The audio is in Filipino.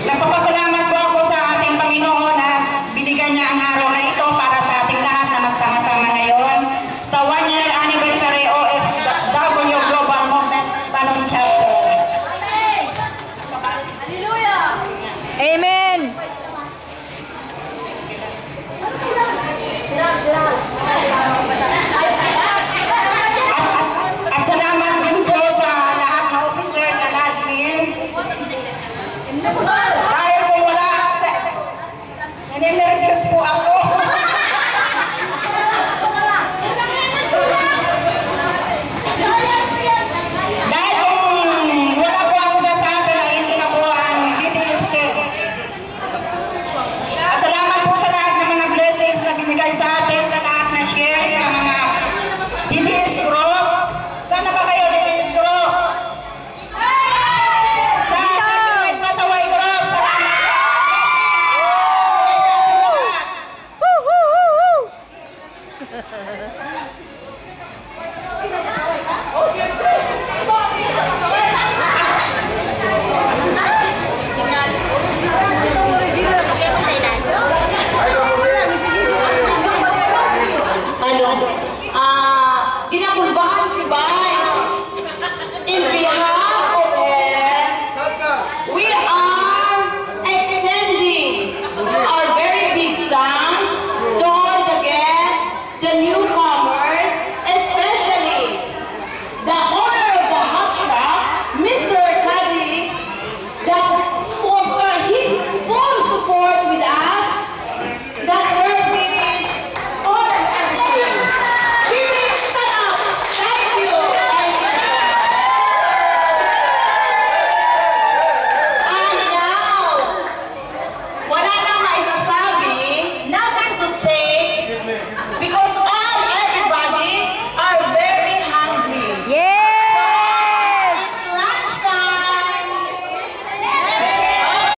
Nagpapasalamat po ako sa ating Panginoon na binigyan niya ang araw na ito para sa ating lahat na magsama-sama ngayon sa 1-year anniversary OFW Global Movement Banong Chapter. Hallelujah! Amen! At salamat din po sa lahat na officers and admin.